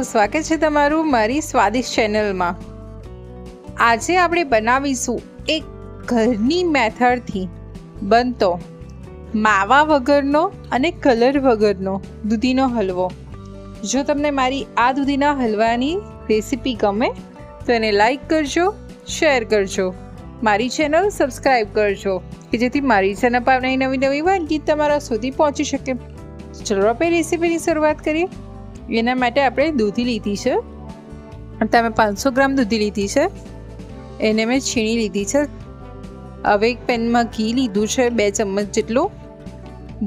સ્વાગત છે તમારું મારી સ્વાદિષ્ટ ચેનલમાં। આજે આપણે બનાવીશું એક ઘરની મેથડથી બનતો માવા વગરનો અને કલર વગરનો દૂધીનો હલવો। જો તમને મારી આ દૂધીના હલવાની રેસીપી ગમે તો એને લાઈક કરજો, શેર કરજો, મારી ચેનલ સબસ્ક્રાઈબ કરજો કે જેથી મારી ચેનલ પર નવી નવી વાનગી તમારા સુધી પહોંચી શકે। ચલો આપણે રેસીપીની શરૂઆત કરીએ। એના માટે આપણે દૂધી લીધી છે, તમે 500 ગ્રામ દૂધી લીધી છે, એને મેં છીણી લીધી છે। હવે એક પેનમાં ઘી લીધું છે 2 ચમચ જેટલું।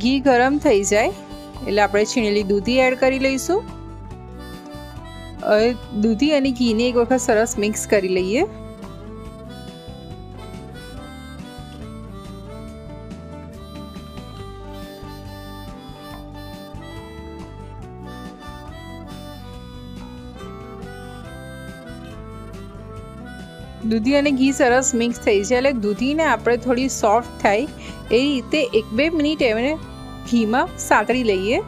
ઘી ગરમ થઈ જાય એટલે આપણે છીણેલી દૂધી એડ કરી લઈશું। હવે દૂધી અને ઘીને એક વખત સરસ મિક્સ કરી લઈએ। દૂધી અને ઘી સરસ મિક્સ થઈ જાય એટલે દૂધીને આપણે થોડી સોફ્ટ થાય એ રીતે 1-2 મિનિટ એને ઘીમાં સાંતળી લઈએ।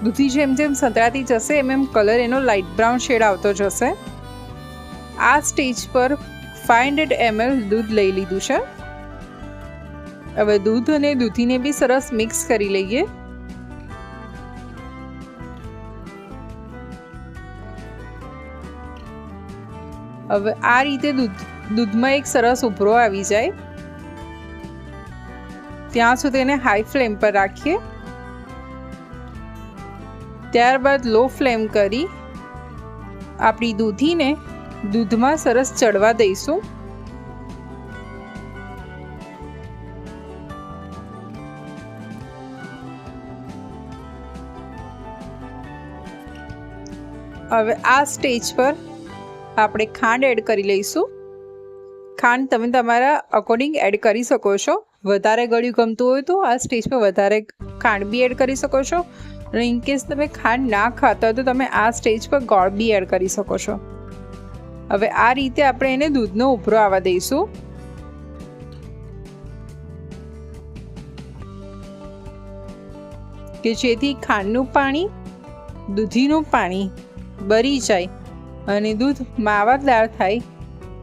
દૂધી જેમ જેમ સંતળાતી જશે એમ કલર એનો લાઇટ બ્રાઉન શેડ આવતો જશે। આ સ્ટેજ પર 500 ml દૂધ લઈ લીધું છે। હવે દૂધ અને દૂધીને બી સરસ મિક્સ કરી લઈએ। હવે આ રીતે દૂધમાં એક સરસ ઉભરો આવી જાય ત્યાં સુધી એને હાઈ ફ્લેમ પર રાખીએ। ત્યારબાદ લો ફ્લેમ કરી આપણી દૂધીને દૂધમાં સરસ ચડવા દઈશું। હવે આ સ્ટેજ પર આપણે ખાંડ એડ કરી લઈશું। ખાંડ તમે તમારા અકોર્ડિંગ એડ કરી શકો છો। વધારે ગળ્યું ગમતું હોય તો આ સ્ટેજ પર વધારે ખાંડ બી એડ કરી શકો છો, અને ઇન કેસ તમે ખાંડ ના ખાતા હોય તો તમે આ સ્ટેજ પર ગોળ બી એડ કરી શકો છો। હવે આ રીતે આપણે એને દૂધનો ઉભરો આવવા દઈશું। કે જેથી ખાંડનું પાણી દૂધીનું પાણી બળી જાય અને દૂધ માવાદાર થાય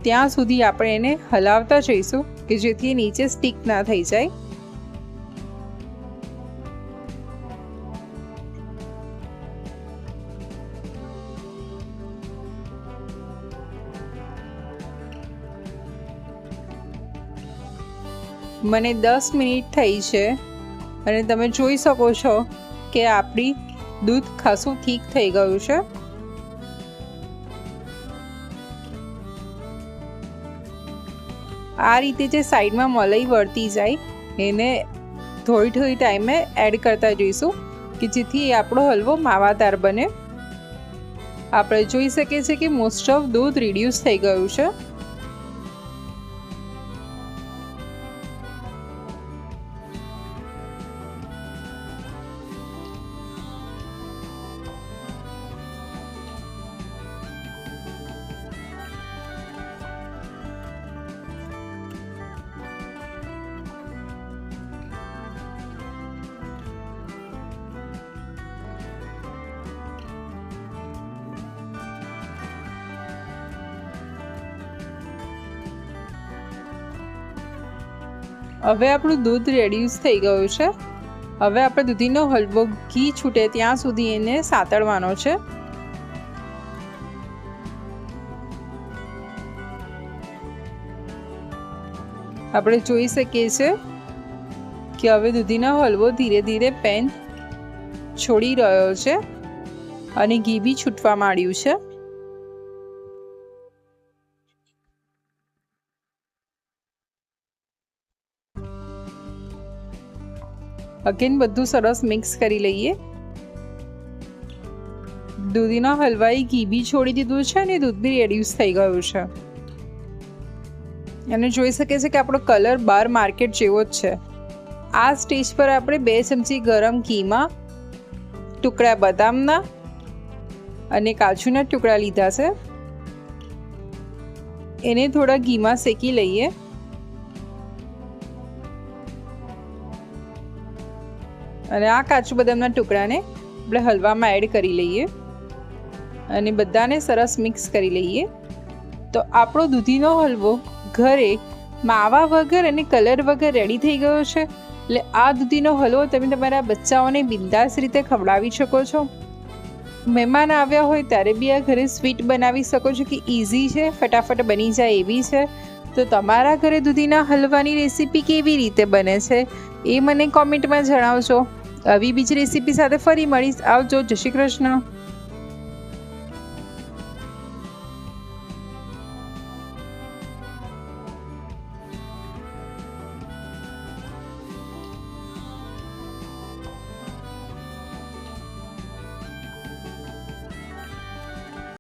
ત્યાં સુધી આપણે એને હલાવતા જઈશું કે જેથી નીચે સ્ટીક ના થઈ જાય। મને 10 મિનિટ થઈ છે અને તમે જોઈ શકો છો કે આપણી દૂધ ખાસું ઠીક થઈ ગયું છે। આ રીતે જે સાઈડમાં મલાઈ વળતી જાય એને થોડી થોડી ટાઈમે એડ કરતા જઈશું કે જેથી આપણો હલવો માવાદાર બને। આપણે જોઈ શકીએ છીએ કે મોસ્ટ ઓફ દૂધ રિડ્યુસ થઈ ગયું છે। હવે આપણું દૂધ રેડ્યુસ થઈ ગયું છે। હવે આપણે દૂધીનો હલવો ઘી છૂટે ત્યાં સુધી એને સાતળવાનો છે। આપણે જોઈ શકીએ છીએ કે હવે દૂધીનો હલવો ધીરે ધીરે પેન છોડી રહ્યો છે અને ઘી બી છૂટવા માંડ્યું છે। અગેન બધું સરસ મિક્સ કરી લઈએ। દૂધીના હલવાઈ ઘી બી છોડી દીધું છે અને દૂધ બી રેડ્યુસ થઈ ગયું છે અને જોઈ શકીએ છીએ કે આપણો કલર બાર માર્કેટ જેવો જ છે। આ સ્ટેજ પર આપણે 2 ચમચી ગરમ ઘીમાં ટુકડા બદામના અને કાજુના ટુકડા લીધા છે, એને થોડા ઘીમાં શેકી લઈએ। અને આ કાજુ બદામના ટુકડાને આપણે હલવામાં એડ કરી લઈએ અને બધાને સરસ મિક્સ કરી લઈએ. તો આપણો દૂધીનો હલવો ઘરે માવા વગર અને કલર વગર રેડી થઈ ગયો છે. એટલે આ દૂધીનો હલવો તમે તમારા બચ્ચાઓને બિંદાસ રીતે ખવડાવી શકો છો. મહેમાન આવ્યા હોય ત્યારે બી આ ઘરે સ્વીટ બનાવી શકો છો કે ઇઝી છે, ફટાફટ બની જાય એવી છે. તો તમારા ઘરે દૂધીના હલવાની રેસીપી કેવી રીતે બને છે એ મને કોમેન્ટમાં જણાવજો. આવી બીજી રેસીપી સાથે ફરી મળીશ. આવજો. જય શ્રી કૃષ્ણ.